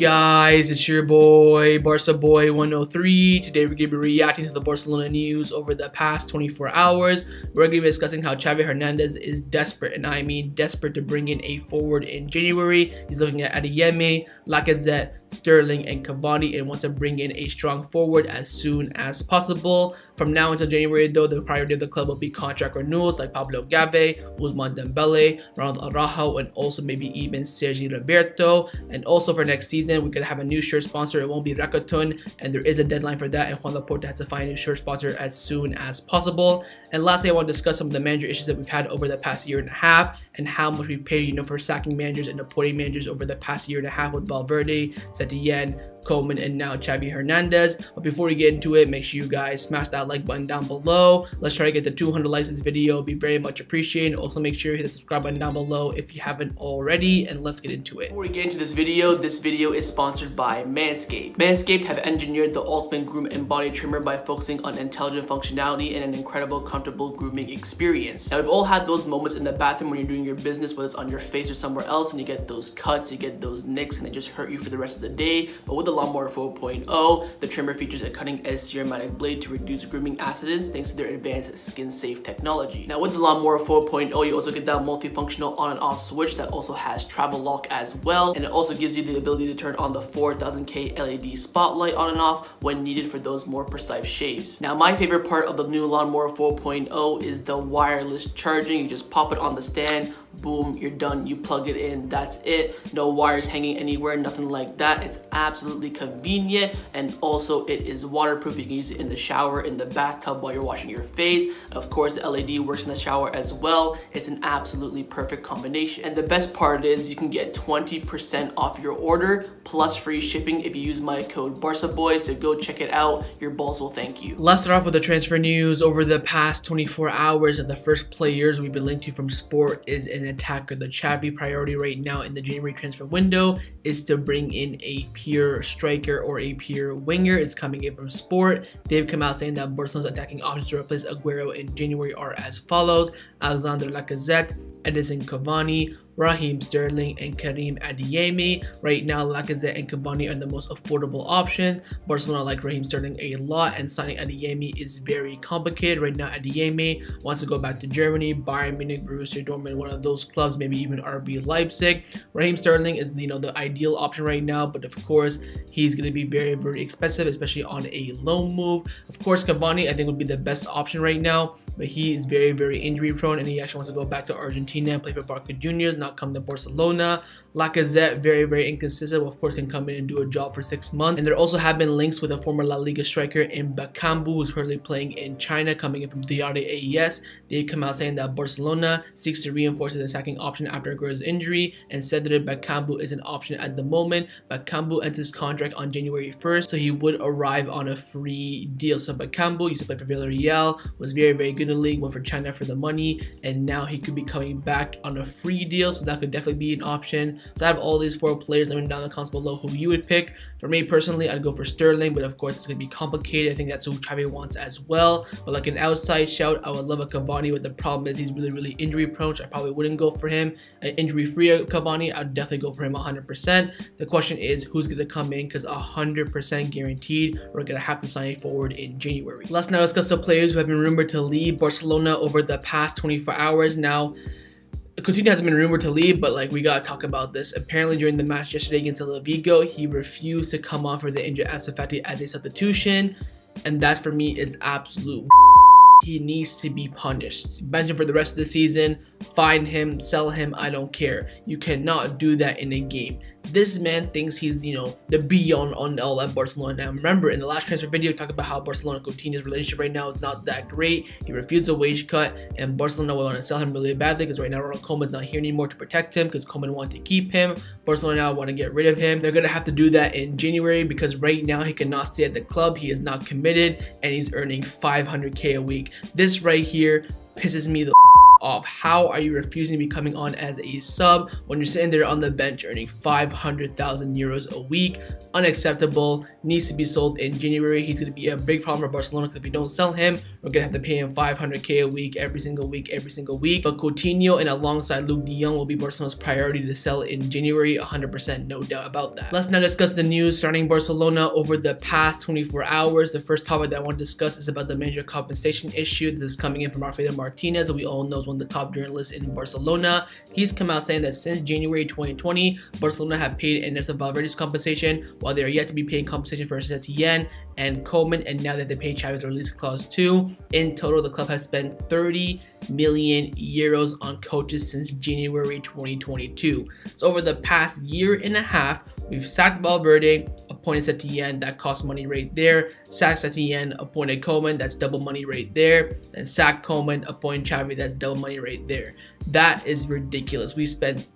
guys, it's your boy Barca Boy 103. Today we're going to be reacting to the Barcelona news over the past 24 hours. We're going to be discussing how Xavi Hernandez is desperate, and I mean desperate, to bring in a forward in January. He's looking at Adeyemi, Lacazette, Sterling, and Cavani, and wants to bring in a strong forward as soon as possible. From now until January though, the priority of the club will be contract renewals like Pablo Gavi, Dembele, Ronald Araujo, and also maybe even Sergi Roberto. And also for next season, we're gonna have a new shirt sponsor. It won't be Rakuten, and there is a deadline for that, and Juan Laporta has to find a new shirt sponsor as soon as possible. And lastly, I want to discuss some of the manager issues that we've had over the past year and a half, and how much we paid, for sacking managers and appointing managers over the past year and a half with Valverde, Setien, Coleman, and now Xavi Hernandez. But before we get into it, make sure you guys smash that like button down below. Let's try to get to 200 likes in this video. It'd be very much appreciated. Also make sure you hit the subscribe button down below if you haven't already, and let's get into it. Before we get into this video is sponsored by Manscaped. Manscaped have engineered the ultimate groom and body trimmer by focusing on intelligent functionality and an incredible comfortable grooming experience. Now, we've all had those moments in the bathroom when you're doing your business, whether it's on your face or somewhere else, and you get those cuts, you get those nicks, and they just hurt you for the rest of the day. But with the Lawnmower 4.0, the trimmer features a cutting-edge ceramic blade to reduce grooming accidents thanks to their advanced skin-safe technology. Now with the Lawnmower 4.0, you also get that multifunctional on and off switch that also has travel lock as well, and it also gives you the ability to turn on the 4000K LED spotlight on and off when needed for those more precise shaves. Now my favorite part of the new Lawnmower 4.0 is the wireless charging. You just pop it on the stand, boom, you're done, you plug it in, that's it. No wires hanging anywhere, nothing like that. It's absolutely convenient, and also it is waterproof. You can use it in the shower, in the bathtub, while you're washing your face. Of course, the LED works in the shower as well. It's an absolutely perfect combination. And the best part is you can get 20% off your order plus free shipping if you use my code BarcaBoy, so go check it out. Your balls will thank you. Let's start off with the transfer news over the past 24 hours, and the first players we've been linked to from Sport is an attacker. The Xavi priority right now in the January transfer window is to bring in a pure striker or a pure winger. It's coming in from Sport. They've come out saying that Barcelona's attacking options to replace Aguero in January are as follows: Alexander Lacazette, Edinson Cavani, Raheem Sterling, and Karim Adeyemi. Right now, Lacazette and Cavani are the most affordable options. Barcelona like Raheem Sterling a lot, and signing Adeyemi is very complicated. Right now, Adeyemi wants to go back to Germany, Bayern Munich, Borussia Dortmund, one of those clubs, maybe even RB Leipzig. Raheem Sterling is, the ideal option right now, but of course, he's going to be very, very expensive, especially on a loan move. Of course, Cavani, I think, would be the best option right now, but he is very, very injury prone, and he actually wants to go back to Argentina and play for Boca Juniors, not come to Barcelona. Lacazette, very, very inconsistent. Of course, can come in and do a job for 6 months. And there also have been links with a former La Liga striker in Bakambu, who's currently playing in China, coming in from Diare AES. They come out saying that Barcelona seeks to reinforce his attacking option after Aguero's injury, and said that Bakambu is an option at the moment. Bakambu ends his contract on January 1st, so he would arrive on a free deal. So Bakambu used to play for Villarreal, was very, very good in the league, went for China for the money, and now he could be coming back on a free deal, so that could definitely be an option. So I have all these 4 players. Let me know down in the comments below who you would pick. For me personally, I'd go for Sterling, but of course it's going to be complicated. I think that's who Xavi wants as well. But like an outside shout, I would love a Cavani, but the problem is he's really, really injury prone, so I probably wouldn't go for him. An injury-free Cavani, I'd definitely go for him 100%. The question is who's going to come in, because 100% guaranteed we're going to have to sign a forward in January. Let's now discuss the players who have been rumored to leave Barcelona over the past 24 hours. Now, Coutinho hasn't been rumored to leave, but we gotta talk about this. Apparently, during the match yesterday against Celta Vigo, he refused to come on for the injured Ansu Fati as a substitution, and that for me is absolute. He needs to be punished. Bench him for the rest of the season, fine him, sell him, I don't care. You cannot do that in a game. This man thinks he's, the be-all and all at Barcelona. Now, remember, in the last transfer video, we talked about how Barcelona and Coutinho's relationship right now is not that great. He refused a wage cut, and Barcelona will want to sell him really badly, because right now Ronald Koeman's not here anymore to protect him, because Koeman wanted to keep him. Barcelona now want to get rid of him. They're going to have to do that in January, because right now he cannot stay at the club. He is not committed, and he's earning 500K a week. This right here pisses me the off. How are you refusing to be coming on as a sub when you're sitting there on the bench earning 500,000 euros a week? Unacceptable. Needs to be sold in January. He's going to be a big problem for Barcelona because if we don't sell him, we're going to have to pay him 500k a week every single week. But Coutinho and alongside Luke de Jong will be Barcelona's priority to sell in January, 100%, no doubt about that. Let's now discuss the news surrounding Barcelona over the past 24 hours. The first topic that I want to discuss is about the manager compensation issue. This is coming in from Alfredo Martinez, who we all know is one of the top journalists in Barcelona. He's come out saying that since January 2020, Barcelona have paid Ernesto Valverde's compensation, while they are yet to be paying compensation for Setien and Koeman, and now that they pay Xavi's release clause too. In total, the club has spent 30 million euros on coaches since January 2022. So over the past year and a half, we've sacked Valverde, appointed Setien, that costs money right there. Sacked Setien, appointed Koeman, that's double money right there. Then sacked Koeman, appointed Xavi, that's double money right there. That is ridiculous. We spent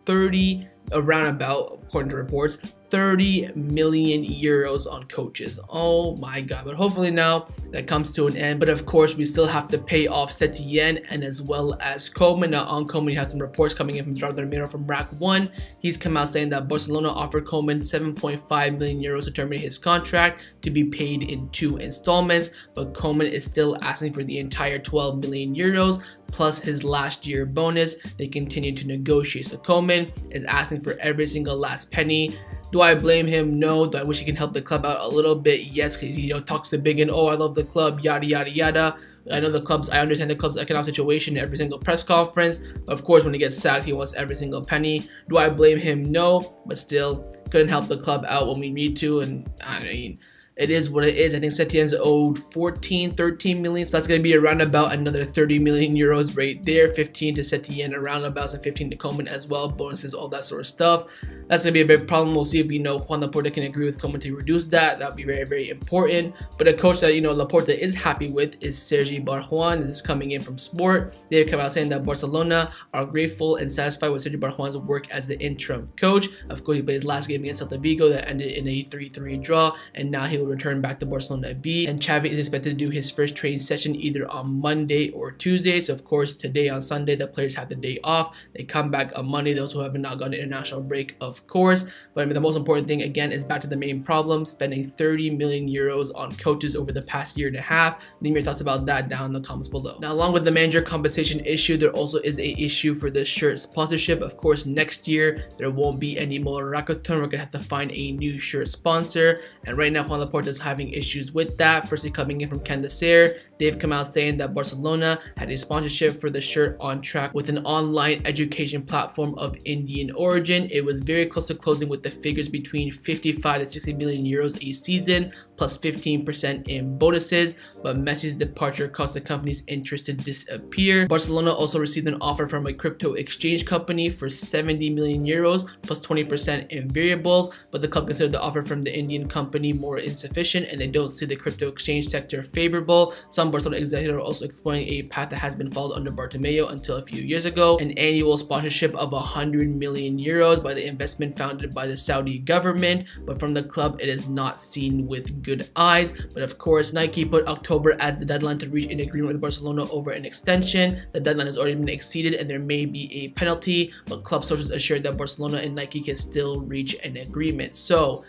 around about, according to reports, 30 million euros on coaches. Oh my god. But hopefully now that comes to an end. But of course, we still have to pay off Setien and as well as Koeman. Now on Koeman, you have some reports coming in from Gerardo Romero from Rack 1. He's come out saying that Barcelona offered Koeman 7.5 million euros to terminate his contract to be paid in 2 installments. But Koeman is still asking for the entire 12 million euros plus his last year bonus. They continue to negotiate. So Koeman is asking for every single last penny. Do I blame him? No. Do I wish he can help the club out a little bit? Yes, because he talks to big and, oh, I love the club, yada yada yada. I understand the club's economic situation in every single press conference. Of course, when he gets sacked, he wants every single penny. Do I blame him? No, but still couldn't help the club out when we need to, and I mean, it is what it is. I think Setien's owed 13 million, so that's going to be around about another 30 million euros right there. 15 to Setien, around about, and 15 to Koeman as well, bonuses, all that sort of stuff. That's going to be a big problem. We'll see if Juan Laporta can agree with Koeman to reduce that. That would be very, very important. But a coach that Laporta is happy with is Sergi Barjuan. This is coming in from Sport. They've come out saying that Barcelona are grateful and satisfied with Sergi Barjuan's work as the interim coach. Of course, he played his last game against Celta Vigo that ended in a 3-3 draw, and now he will return back to Barcelona B, and Xavi is expected to do his first training session either on Monday or Tuesday. So of course today on Sunday the players have the day off. They come back on Monday, those who have not gone to international break, of course. But I mean, the most important thing again is back to the main problem, spending 30 million euros on coaches over the past year and a half. Leave your thoughts about that down in the comments below. Now, along with the manager compensation issue, there also is a issue for the shirt sponsorship. Of course, next year there won't be any more Rakuten. We're gonna have to find a new shirt sponsor, and right now Juan Laporta is having issues with that. Firstly, coming in from Candacer, they've come out saying that Barcelona had a sponsorship for the shirt on track with an online education platform of Indian origin. It was very close to closing with the figures between 55 to 60 million euros a season, plus 15% in bonuses, but Messi's departure caused the company's interest to disappear. Barcelona also received an offer from a crypto exchange company for 70 million euros, plus 20% in variables, but the club considered the offer from the Indian company more insufficient, and they don't see the crypto exchange sector favorable. Some Barcelona executives are also exploring a path that has been followed under Bartomeu until a few years ago, an annual sponsorship of 100 million euros by the investment founded by the Saudi government, but from the club it is not seen with good eyes. But of course, Nike put October as the deadline to reach an agreement with Barcelona over an extension. The deadline has already been exceeded and there may be a penalty, but club sources assured that Barcelona and Nike can still reach an agreement. So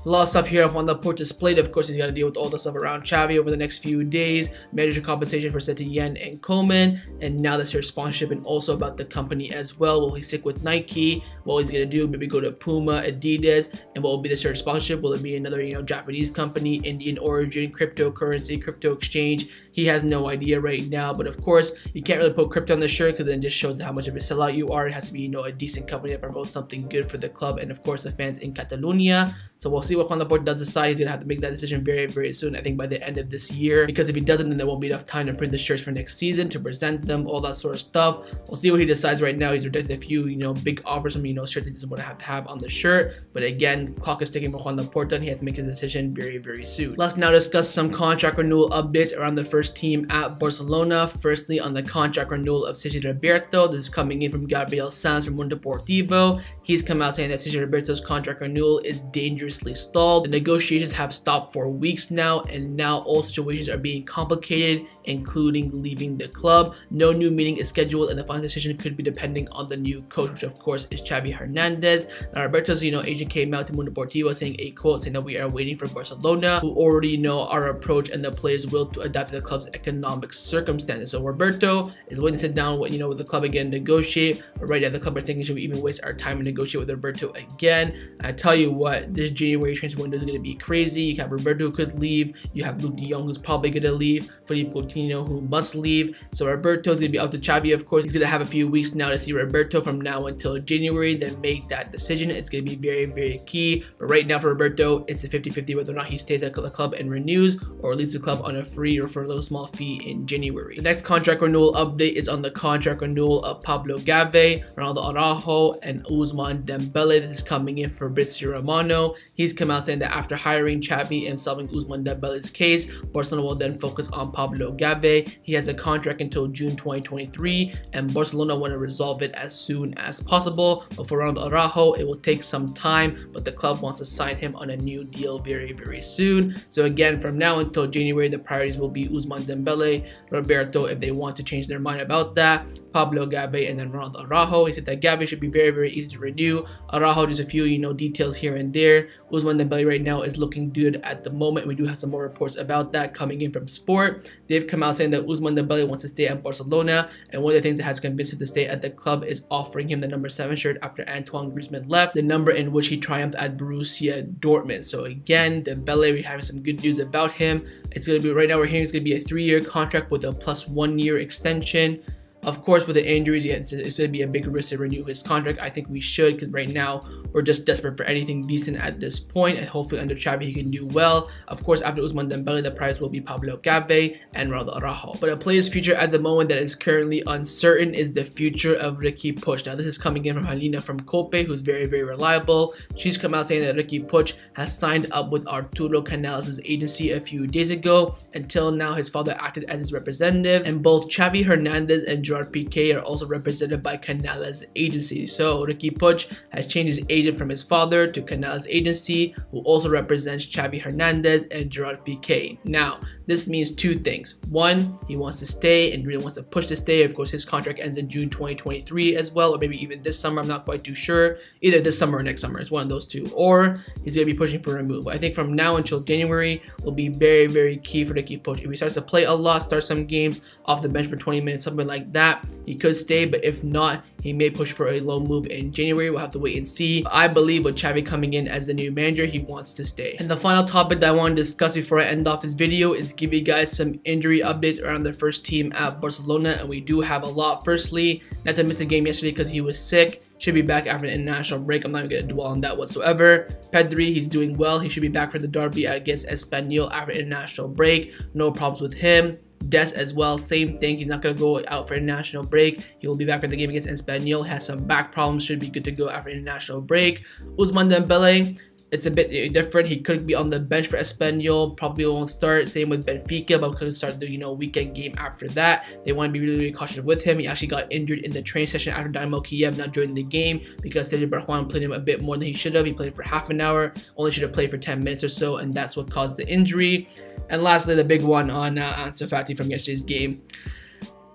a lot of stuff here on the Laporta's plate. Of course, he's got to deal with all the stuff around Xavi over the next few days, manager compensation for Setien and Koeman, and now this year's sponsorship, and also about the company as well. Will he stick with Nike? What he's going to do? Maybe go to Puma, Adidas, and what will be the year's sponsorship? Will it be another, Japanese company, Indian origin, cryptocurrency, crypto exchange? He has no idea right now, but of course, you can't really put crypto on the shirt because then it just shows how much of a sellout you are. It has to be, a decent company that promotes something good for the club and of course the fans in Catalonia. So we'll see what Juan Laporta does decide. He's gonna have to make that decision very, very soon. I think by the end of this year, because if he doesn't, then there won't be enough time to print the shirts for next season, to present them, all that sort of stuff. We'll see what he decides right now. He's rejected a few, big offers from, shirts he doesn't want to have on the shirt. But again, clock is ticking for Juan Laporta, and he has to make his decision very, very soon. Let's now discuss some contract renewal updates around the first team at Barcelona. Firstly, on the contract renewal of Sergi Roberto, this is coming in from Gabriel Sanz from Mundo Deportivo. He's come out saying that Sergi Roberto's contract renewal is dangerously stalled. The negotiations have stopped for weeks now, and now all situations are being complicated, including leaving the club. No new meeting is scheduled, and the final decision could be depending on the new coach, which of course is Xavi Hernandez. Now, Roberto's agent came out to Mundo Deportivo saying a quote saying that we are waiting for Barcelona, who already know our approach and the players' will to adapt to the club's economic circumstances. So Roberto is willing to sit down with with the club again, negotiate. But right now, the club are thinking, should we even waste our time and negotiate with Roberto again? I tell you what, this January transfer window is going to be crazy. You have Roberto who could leave. You have Luke De Jong who's probably going to leave. Philippe Coutinho who must leave. So Roberto is going to be up to Xavi, of course. He's going to have a few weeks now to see Roberto from now until January, then make that decision. It's going to be very, very key. But right now for Roberto, it's a 50-50 whether or not he stays at the club and renews, or leaves the club on a free or for a little small fee in January. The next contract renewal update is on the contract renewal of Pablo Gavi, Ronaldo Araujo, and Ousmane Dembele. This is coming in for Fabrizio Romano. He's come out saying that after hiring Xavi and solving Ousmane Dembele's case, Barcelona will then focus on Pablo Gavi. He has a contract until June 2023, and Barcelona want to resolve it as soon as possible. But for Ronaldo Araujo, it will take some time, but the club wants to sign him on a new deal very, very soon. So again, from now until January, the priorities will be Ousmane Dembele, Roberto if they want to change their mind about that, Pablo Gavi, and then Ronaldo Araujo. He said that Gavi should be very, very easy to renew. Araujo, just a few, details here and there. Ousmane Dembele right now is looking good at the moment. We do have some more reports about that coming in from Sport. They've come out saying that Ousmane Dembele wants to stay at Barcelona, and one of the things that has convinced him to stay at the club is offering him the number 7 shirt after Antoine Griezmann left, the number in which he triumphed at Borussia Dortmund. So again, Dembele, we're having some good news about him. It's going to be, right now we're hearing it's going to be a 3-year contract with a plus 1-year extension. Of course, with the injuries, yeah, it's going to be a big risk to renew his contract. I think we should, because right now we're just desperate for anything decent at this point, and hopefully under Xavi he can do well. Of course, after Ousmane Dembele, the prize will be Pablo Gavi and Ronaldo Araujo. But a player's future at the moment that is currently uncertain is the future of Riqui Puig. Now, this is coming in from Halina from Cope, who's very, very reliable. She's come out saying that Riqui Puig has signed up with Arturo Canales' agency a few days ago. Until now, his father acted as his representative, and both Xavi Hernandez and Gerard Piqué are also represented by Canales' agency. So Riqui Puig has changed his agent from his father to Canales' agency, who also represents Xavi Hernandez and Gerard Piqué. Now, this means two things. One, he wants to stay and really wants to push to stay. Of course, his contract ends in June 2023 as well, or maybe even this summer. I'm not quite too sure. Either this summer or next summer. It's one of those two. Or he's going to be pushing for a move. I think from now until January will be very, very key for Riqui Puig. If he starts to play a lot, start some games off the bench for 20 minutes, something like that, he could stay. But if not, he may push for a low move in January. We'll have to wait and see. I believe with Xavi coming in as the new manager, he wants to stay. And the final topic that I want to discuss before I end off this video is give you guys some injury updates around the first team at Barcelona, and we do have a lot. Firstly, not to miss the game yesterday because he was sick. Should be back after an international break. I'm not even going to dwell on that whatsoever. Pedri, he's doing well. He should be back for the derby against Espanyol after international break. No problems with him. Des as well, same thing. He's not going to go out for international break. He will be back for the game against Espanyol. Has some back problems. Should be good to go after international break. Ousmane Dembele, it's a bit different. He could be on the bench for Espanyol. Probably won't start. Same with Benfica, but could start the weekend game after that. They want to be really, really cautious with him. He actually got injured in the training session after Dynamo Kiev not joining the game because Sergio Barjuan played him a bit more than he should have. He played for half an hour. Only should have played for 10 minutes or so, and that's what caused the injury. And lastly, the big one on Ansu Fati from yesterday's game.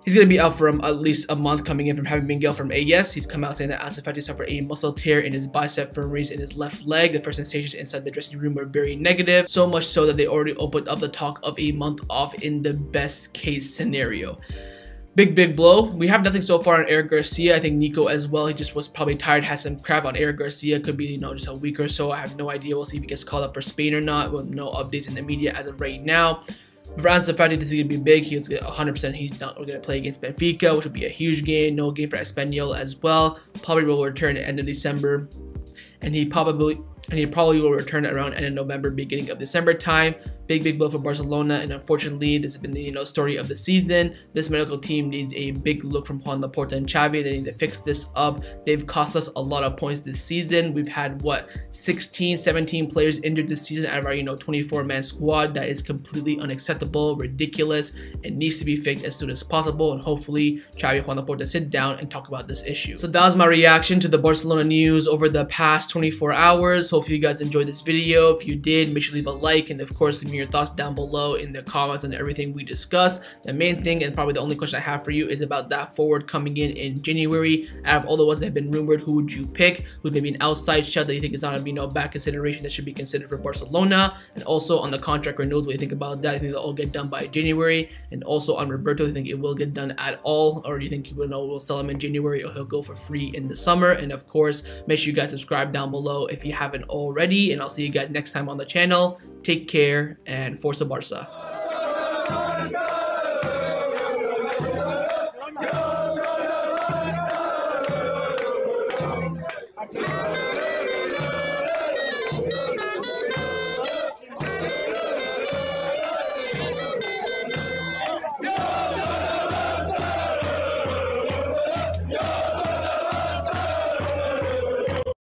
He's going to be out for at least a month, coming in from having been ill from AS. He's come out saying that Ansu Fati suffered a muscle tear in his bicep femoris in his left leg. The first sensations inside the dressing room were very negative, so much so that they already opened up the talk of a month off in the best case scenario. Big blow. We have nothing so far on Eric Garcia. I think Nico as well. He just was probably tired, had some crap on Eric Garcia. Could be, just a week or so. I have no idea. We'll see if he gets called up for Spain or not. With no updates in the media as of right now. For Ansu Fati, this is going to be big. He's 100%. He's not going to play against Benfica, which will be a huge game. No game for Espanyol as well. Probably will return at the end of December, and he probably will return around end of November, beginning of December time. Big blow for Barcelona, and unfortunately, this has been the story of the season. This medical team needs a big look from Juan Laporta and Xavi. They need to fix this up. They've cost us a lot of points this season. We've had 16, 17 players injured this season out of our 24-man squad. That is completely unacceptable, ridiculous. It needs to be fixed as soon as possible, and hopefully Xavi and Juan Laporta sit down and talk about this issue. So that was my reaction to the Barcelona news over the past 24 hours. hopefully you guys enjoyed this video. If you did, make sure to leave a like, and of course leave me your thoughts down below in the comments on everything we discussed. The main thing, and probably the only question I have for you, is about that forward coming in January. Out of all the ones that have been rumored, who would you pick? Who's maybe an outside shot that you think is not a bad consideration that should be considered for Barcelona? And also on the contract renewals, what do you think about that? I think they'll all get done by January. And also on Roberto, do you think it will get done at all, or do you think we'll sell him in January, or he'll go for free in the summer? And of course, make sure you guys subscribe down below if you haven't already, and I'll see you guys next time on the channel. Take care, and Forza Barca.